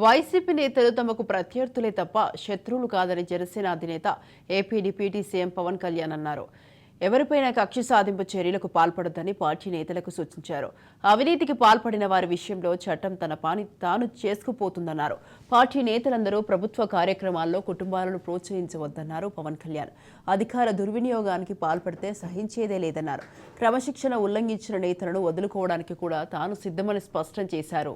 YCP నేతలు తమకు ప్రత్యర్థులే తప్ప శత్రువులు కాదని జనసేన అధినేత AP deputy CM Pawan Kalyan అన్నారు. ఎవరిపైనా కక్ష సాధింపు చర్యలకు పాల్పడొద్దని పార్టీ నేతలకు సూచించారు. అవినీతికి పాల్పడిన వారి విషయంలో చట్టం తన పని తాను చేసుకుపోతుందన్నారు. పార్టీ నేతలందరూ ప్రభుత్వ కార్యక్రమాల్లో కుటుంబాలను ప్రోత్సహించవద్దన్నారు పవన్ కళ్యాణ్. అధికార దుర్వినియోగానికి పాల్పడితే సహించేదే లేదన్నారు. క్రమశిక్షణ ఉల్లంఘించిన నేతలను వదులుకోవడానికి కూడా తాను సిద్ధమని స్పష్టం చేశారు.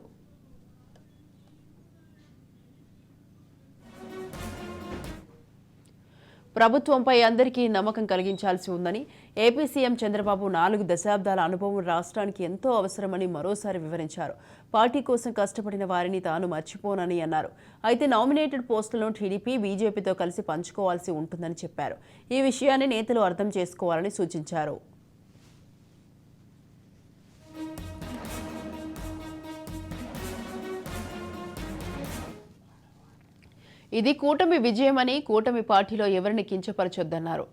ప్రభుత్వంపై అందరికీ నమ్మకం కలిగించాల్సి ఉందని, ఏపీ సీఎం చంద్రబాబు 4 దశాబ్దాల అనుభవం రాష్ట్రానికి ఎంతో అవసరమని మరోసారి వివరించారు. పార్టీ కోసం కష్టపడిన వారిని తాను మర్చిపోనని అన్నారు. అయితే నామినేటెడ్ పోస్టులను టీడీపీ, బీజేపీతో కలిసి పంచుకోవాల్సి ఉంటుందని చెప్పారు. ఈ విషయాన్ని నేతలు అర్థం చేసుకోవాలని సూచించారు. ఇది కూటమి విజయమని, కూటమి పార్టీలో ఎవరిని కించపరచొద్దన్నారు.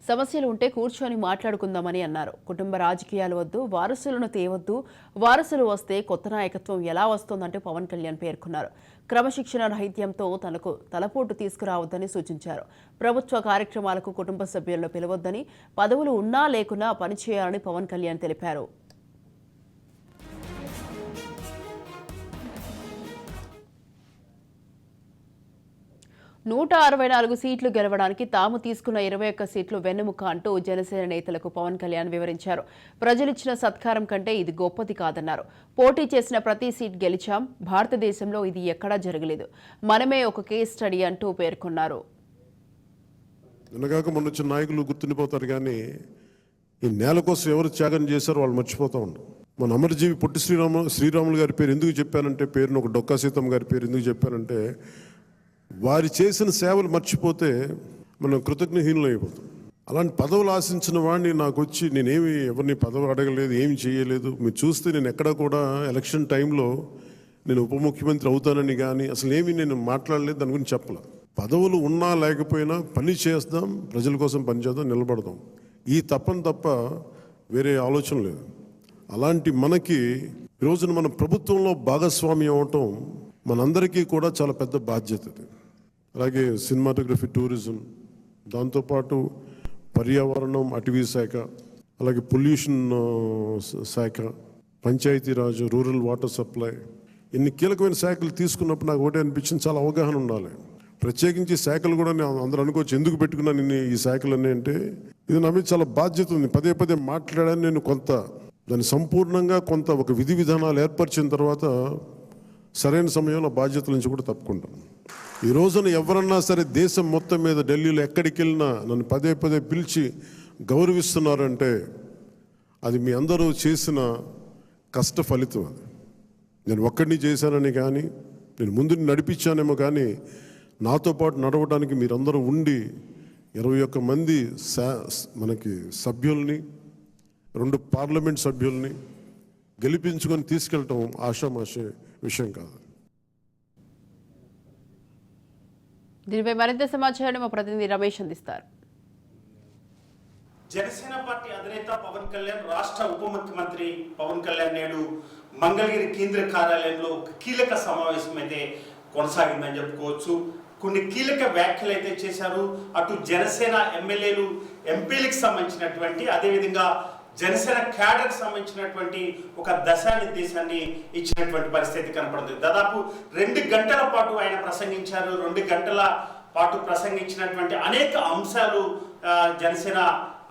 సమస్యలు ఉంటే కూర్చొని మాట్లాడుకుందామని అన్నారు. కుటుంబ రాజకీయాలు వద్దు, వారసులను తేవద్దు, వారసులు వస్తే కొత్త నాయకత్వం ఎలా వస్తోందంటూ పవన్ కళ్యాణ్ పేర్కొన్నారు. క్రమశిక్షణ రహిత్యంతో తనకు తలపోటు తీసుకురావద్దని సూచించారు. ప్రభుత్వ కార్యక్రమాలకు కుటుంబ సభ్యులను పిలవొద్దని, పదవులు ఉన్నా లేకున్నా పనిచేయాలని పవన్ కళ్యాణ్ తెలిపారు. 164 సీట్లు గెలవడానికి తాము తీసుకున్న 21 సీట్లు వెన్నెముక అంటూ జనసేన నేతలకు పవన్ కళ్యాణ్ వివరించారు. ప్రజలిచ్చిన సత్కారం కంటే ఇది గొప్పది కాదన్నారు. పోటీ చేసిన ప్రతి సీట్ గెలిచాం. భారతదేశంలో ఇది ఎక్కడా జరగలేదు. మనమే ఒక కేస్ స్టడీ అంటూ పేర్కొన్నారు. నిన్నగాక మొన్న వచ్చిన నాయకులు గుర్తుండిపోతారు, కానీ ఈ నేల కోసం ఎవరు త్యాగం చేశారో వాళ్ళు మర్చిపోతూ ఉంటారు. మన అమరజీవి పొట్టి శ్రీరాములు గారి పేరు ఎందుకు చెప్పానంటే, పేరును ఒక డొక్కా సీతమ్మ గారి పేరు ఎందుకు చెప్పానంటే, వారి చేసిన సేవలు మర్చిపోతే మనం కృతజ్ఞహీనులు అయిపోతాం. అలాంటి పదవులు ఆశించిన వాడిని నాకు వచ్చి నేనేమి ఎవరిని పదవి అడగలేదు, ఏమి చేయలేదు. మీరు చూస్తే నేను ఎక్కడా కూడా ఎలక్షన్ టైంలో నేను ఉప ముఖ్యమంత్రి అవుతానని కానీ అసలు ఏమీ నేను మాట్లాడలేదు, దాని గురించి చెప్పలే. పదవులు ఉన్నా లేకపోయినా పని చేద్దాం, ప్రజల కోసం పనిచేద్దాం, నిలబడదాం, ఈ తప్ప వేరే ఆలోచన లేదు. అలాంటి మనకి ఈరోజున మన ప్రభుత్వంలో భాగస్వామ్యం అవటం మనందరికీ కూడా చాలా పెద్ద బాధ్యత. అలాగే సినిమాటోగ్రఫీ, టూరిజం, దాంతోపాటు పర్యావరణం, అటవీ శాఖ, అలాగే పొల్యూషన్ శాఖ, పంచాయతీరాజ్, రూరల్ వాటర్ సప్లై, ఇన్ని కీలకమైన శాఖలు తీసుకున్నప్పుడు నాకు ఒకటే అనిపించింది, చాలా అవగాహన ఉండాలి. ప్రత్యేకించి శాఖలు కూడా నేను అందరూ అనుకోవచ్చు ఎందుకు పెట్టుకున్నాను నేను ఈ శాఖలన్నీ అంటే, ఇది నా మీద చాలా బాధ్యత ఉంది. పదే మాట్లాడాను నేను. కొంత దాన్ని సంపూర్ణంగా కొంత ఒక విధి విధానాలు ఏర్పరిచిన తర్వాత సరైన సమయంలో బాధ్యతల నుంచి కూడా తప్పుకుంటాను. ఈ రోజున ఎవరన్నా సరే దేశం మొత్తం మీద ఢిల్లీలో ఎక్కడికి వెళ్ళినా నన్ను పదే పిలిచి గౌరవిస్తున్నారంటే అది మీ అందరూ చేసిన కష్ట ఫలితం. అది నేను ఒక్కడిని చేశానని కానీ, నేను ముందు నడిపించానేమో కానీ, నాతో పాటు నడవడానికి మీరందరూ ఉండి 21 మంది మనకి సభ్యుల్ని, 2 పార్లమెంట్ సభ్యుల్ని గెలిపించుకొని తీసుకెళ్ళటం ఆషామాషే విషయం కాదు. దీనిపై మరింత సమాచారం మా ప్రతినిధి రమేష్ అందిస్తారు. జనసేన పార్టీ అధినేత పవన్ కళ్యాణ్, రాష్ట్ర ఉప ముఖ్యమంత్రి పవన్ కళ్యాణ్ నేడు మంగళగిరి కేంద్ర కార్యాలయంలో కీలక సమావేశం అయితే కొనసాగిందని చెప్పుకోవచ్చు. కొన్ని కీలక వ్యాఖ్యలు అయితే చేశారు. అటు జనసేన ఎమ్మెల్యేలు, ఎంపీలకు సంబంధించినటువంటి, అదేవిధంగా జనసేన క్యాడర్కి సంబంధించినటువంటి ఒక దశానిర్దేశాన్ని ఇచ్చినటువంటి పరిస్థితి కనపడుతుంది. దాదాపు 2 గంటల పాటు ఆయన ప్రసంగించారు. 2 గంటల పాటు ప్రసంగించినటువంటి అనేక అంశాలు జనసేన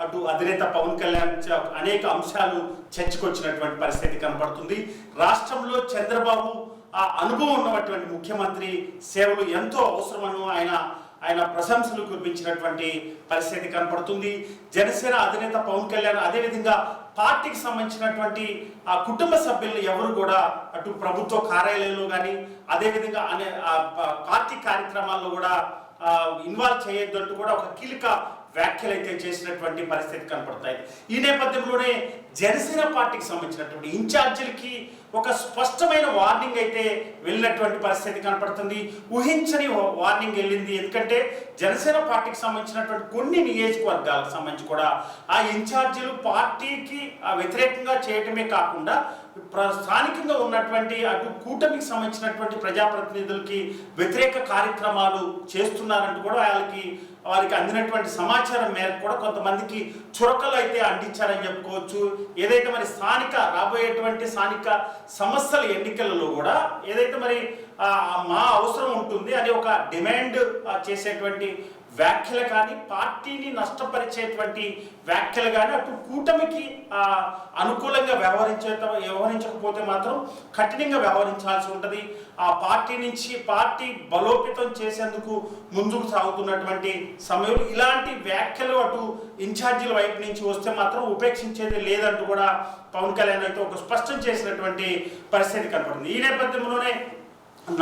అటు అధినేత పవన్ కళ్యాణ్ అనేక అంశాలు చర్చకొచ్చినటువంటి పరిస్థితి కనపడుతుంది. రాష్ట్రంలో చంద్రబాబు అనుభవం ఉన్నటువంటి ముఖ్యమంత్రి, సేవలు ఎంతో అవసరమను ఆయన ప్రశంసలు కురిపించినటువంటి పరిస్థితి కనపడుతుంది. జనసేన అధినేత పవన్ కళ్యాణ్ అదేవిధంగా పార్టీకి సంబంధించినటువంటి కుటుంబ సభ్యులు ఎవరు కూడా అటు ప్రభుత్వ కార్యాలయంలో కానీ అదేవిధంగా పార్టీ కార్యక్రమాల్లో కూడా ఇన్వాల్వ్ చేయొద్దంటూ కూడా ఒక కీలక వ్యాఖ్యలు అయితే చేసినటువంటి పరిస్థితి కనపడతాయి. ఈ నేపథ్యంలోనే జనసేన పార్టీకి సంబంధించినటువంటి ఇన్ఛార్జీలకి ఒక స్పష్టమైన వార్నింగ్ అయితే వెళ్ళినటువంటి పరిస్థితి కనపడుతుంది. ఊహించని వార్నింగ్ వెళ్ళింది. ఎందుకంటే జనసేన పార్టీకి సంబంధించినటువంటి కొన్ని నియోజకవర్గాలకు సంబంధించి కూడా ఆ ఇన్ఛార్జీలు పార్టీకి వ్యతిరేకంగా చేయటమే కాకుండా స్థానికంగా ఉన్నటువంటి అటు కూటమికి సంబంధించినటువంటి ప్రజాప్రతినిధులకి వ్యతిరేక కార్యక్రమాలు చేస్తున్నారంటూ కూడా వారికి అందినటువంటి సమాచారం మేరకు కూడా కొంతమందికి చురకలు అయితే అందించారని చెప్పుకోవచ్చు. ఏదైతే మరి రాబోయేటువంటి స్థానిక సంస్థల ఎన్నికలలో కూడా ఏదైతే మరి మా అవసరం ఉంటుంది అని ఒక డిమాండ్ చేసేటువంటి వ్యాఖ్యలు కానీ, పార్టీని నష్టపరిచేటువంటి వ్యాఖ్యలు కానీ, అటు కూటమికి అనుకూలంగా వ్యవహరించకపోతే మాత్రం కఠినంగా వ్యవహరించాల్సి ఉంటుంది. ఆ పార్టీ బలోపేతం చేసేందుకు ముందుకు సాగుతున్నటువంటి సమయంలో ఇలాంటి వ్యాఖ్యలు అటు ఇన్ఛార్జీల వైపు నుంచి వస్తే మాత్రం ఉపేక్షించేది లేదంటూ కూడా పవన్ కళ్యాణ్ అయితే ఒక స్పష్టం చేసినటువంటి పరిస్థితి కనపడుతుంది. ఈ నేపథ్యంలోనే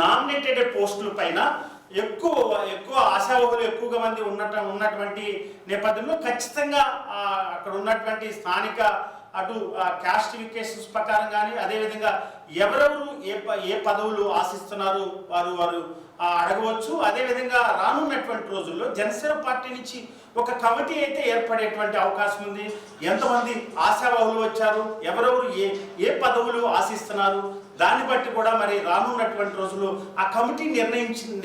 నామినేటెడ్ పోస్టుల పైన ఎక్కువ ఆశావహులు ఎక్కువగా మంది ఉన్నటువంటి నేపథ్యంలో ఖచ్చితంగా అక్కడ ఉన్నటువంటి స్థానిక అటు క్యాస్టిఫికేషన్స్ ప్రకారం కానీ, అదేవిధంగా ఎవరెవరు ఏ పదవులు ఆశిస్తున్నారు వారు అడగవచ్చు. అదేవిధంగా రానున్నటువంటి రోజుల్లో జనసేన పార్టీ నుంచి ఒక కమిటీ అయితే ఏర్పడేటువంటి అవకాశం ఉంది. ఎంతమంది ఆశావహులు వచ్చారు, ఎవరెవరు ఏ పదవులు ఆశిస్తున్నారు, దాన్ని బట్టి కూడా మరి రానున్నటువంటి రోజులు ఆ కమిటీ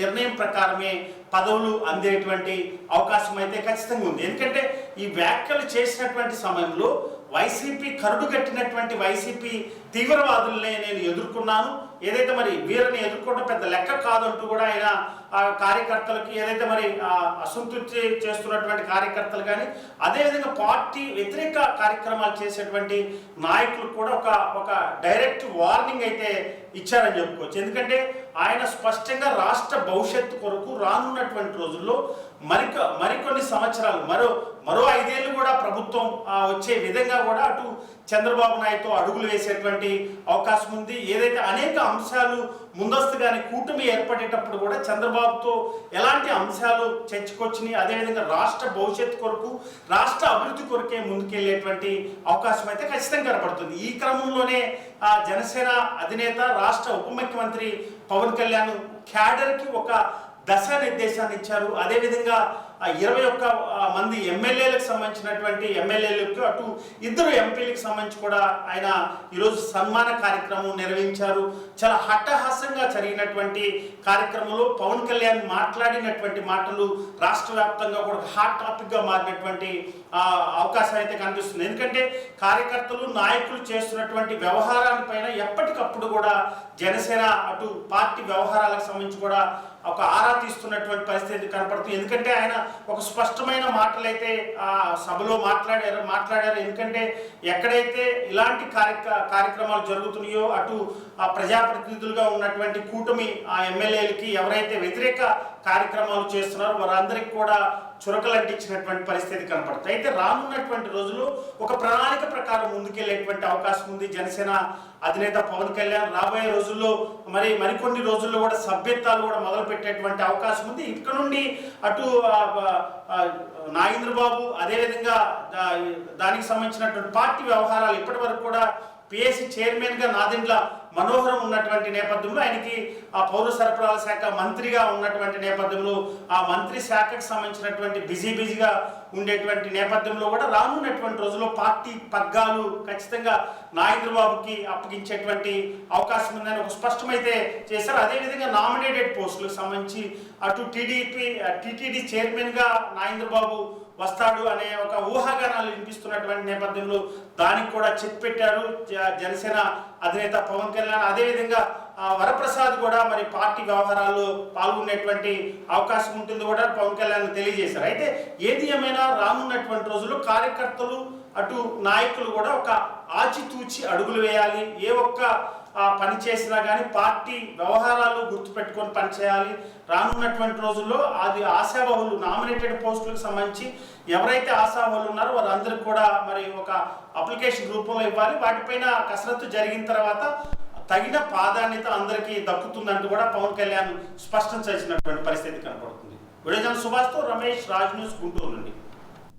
నిర్ణయం ప్రకారమే పదవులు అందేటువంటి అవకాశం అయితే ఖచ్చితంగా ఉంది. ఎందుకంటే ఈ వ్యాఖ్యలు చేసినటువంటి సమయంలో వైసీపీ కరుడు కట్టినటువంటి వైసీపీ తీవ్రవాదులనే నేను ఎదుర్కొన్నాను, ఏదైతే మరి వీరిని ఎదుర్కోవడం పెద్ద లెక్క కాదంటూ కూడా ఆయన కార్యకర్తలకి ఏదైతే మరి అసంతృప్తి చేస్తున్నటువంటి కార్యకర్తలు కానీ, అదేవిధంగా పార్టీ వ్యతిరేక కార్యక్రమాలు చేసేటువంటి నాయకులు కూడా ఒక డైరెక్ట్ వార్నింగ్ అయితే ఇచ్చారని చెప్పుకోవచ్చు. ఎందుకంటే ఆయన స్పష్టంగా రాష్ట్ర భవిష్యత్తు కొరకు రానున్నటువంటి రోజుల్లో మరికొన్ని సంవత్సరాలు మరో 5 ఏళ్ళు కూడా ప్రభుత్వం వచ్చే విధంగా కూడా అటు చంద్రబాబు నాయుడుతో అడుగులు వేసేటువంటి అవకాశం ఉంది. ఏదైతే అనేక అంశాలు ముందస్తుగానే కూటమి ఏర్పడేటప్పుడు కూడా చంద్రబాబుతో ఎలాంటి అంశాలు చర్చకొచ్చినాయి, అదేవిధంగా రాష్ట్ర భవిష్యత్తు కొరకు రాష్ట్ర అభివృద్ధి కొరకే ముందుకెళ్లేటువంటి అవకాశం అయితే ఖచ్చితంగా కనపడుతుంది. ఈ క్రమంలోనే జనసేన అధినేత రాష్ట్ర ఉప ముఖ్యమంత్రి పవన్ కళ్యాణ్ క్యాడర్కి ఒక దశానిర్దేశాన్ని ఇచ్చారు. అదేవిధంగా 21 మంది ఎమ్మెల్యేలకు సంబంధించినటువంటి ఎమ్మెల్యేలకు అటు 2 ఎంపీలకు సంబంధించి కూడా ఆయన ఈరోజు సన్మాన కార్యక్రమం నిర్వహించారు. చాలా హట్టహాసంగా జరిగినటువంటి కార్యక్రమంలో పవన్ కళ్యాణ్ మాట్లాడినటువంటి మాటలు రాష్ట్ర వ్యాప్తంగా కూడా హాట్ టాపిక్గా మారినటువంటి అవకాశం అయితే కనిపిస్తుంది. ఎందుకంటే కార్యకర్తలు నాయకులు చేస్తున్నటువంటి వ్యవహారాలపైన ఎప్పటికప్పుడు కూడా జనసేన అటు పార్టీ వ్యవహారాలకు సంబంధించి కూడా ఒక ఆరా తీస్తున్నటువంటి పరిస్థితి కనపడుతుంది. ఎందుకంటే ఆయన ఒక స్పష్టమైన మాటలైతే సభలో మాట్లాడారు. ఎందుకంటే ఎక్కడైతే ఇలాంటి కార్యక్రమాలు జరుగుతున్నాయో అటు ప్రజాప్రతినిధులుగా ఉన్నటువంటి కూటమి ఎమ్మెల్యేలకి ఎవరైతే వ్యతిరేక కార్యక్రమాలు చేస్తున్నారో వారందరికీ కూడా చురకలు అంటించినటువంటి పరిస్థితి కనపడుతుంది. అయితే రానున్నటువంటి రోజులు ఒక ప్రణాళిక ప్రకారం ముందుకెళ్లేటువంటి అవకాశం ఉంది. జనసేన అధినేత పవన్ కళ్యాణ్ రాబోయే రోజుల్లో మరికొన్ని రోజుల్లో కూడా సభ్యత్వాలు కూడా మొదలు పెట్టేటువంటి అవకాశం ఉంది. ఇక్కడ నుండి అటు నాగేంద్రబాబు అదేవిధంగా దానికి సంబంధించినటువంటి పార్టీ వ్యవహారాలు ఇప్పటి వరకు కూడా పిఎస్సి చైర్మన్గా నాదెండ్ల మనోహరం ఉన్నటువంటి నేపథ్యంలో ఆయనకి ఆ పౌర సరఫరాల శాఖ మంత్రిగా ఉన్నటువంటి నేపథ్యంలో ఆ మంత్రి శాఖకు సంబంధించినటువంటి బిజీగా ఉండేటువంటి నేపథ్యంలో కూడా రానున్నటువంటి రోజుల్లో పార్టీ పగ్గాలు ఖచ్చితంగా నాగేంద్రబాబుకి అప్పగించేటువంటి అవకాశం ఉందని ఒక స్పష్టమైతే చేశారు. అదేవిధంగా నామినేటెడ్ పోస్టులకు సంబంధించి అటు టీటీడీ చైర్మన్గా నాగేంద్రబాబు వస్తాడు అనే ఒక ఊహాగానాలు వినిపిస్తున్నటువంటి నేపథ్యంలో దానికి కూడా చెక్ పెట్టారు జనసేన అధినేత పవన్ కళ్యాణ్. అదేవిధంగా వరప్రసాద్ కూడా మరి పార్టీ వ్యవహారాల్లో పాల్గొనేటువంటి అవకాశం ఉంటుంది కూడా పవన్ కళ్యాణ్ తెలియజేశారు. అయితే ఏది ఏమైనా రానున్నటువంటి రోజుల్లో కార్యకర్తలు అటు నాయకులు కూడా ఒక ఆచితూచి అడుగులు వేయాలి. ఏ ఒక్క పని చేసినా కానీ పార్టీ వ్యవహారాలు గుర్తుపెట్టుకొని పనిచేయాలి. రానున్నటువంటి రోజుల్లో అది ఆశావహులు నామినేటెడ్ పోస్టులకు సంబంధించి ఎవరైతే ఆశావహులు ఉన్నారో వారందరికీ కూడా మరి ఒక అప్లికేషన్ రూపంలో ఇవ్వాలి. వాటిపైన కసరత్తు జరిగిన తర్వాత తగిన ప్రాధాన్యత అందరికీ దక్కుతుందంటూ కూడా పవన్ కళ్యాణ్ స్పష్టం చేసినటువంటి పరిస్థితి కనపడుతుంది. వీడియో జర్నలిస్ట్ సుభాష్తో రమేష్, రాజ్ న్యూస్, గుంటూరు నుండి.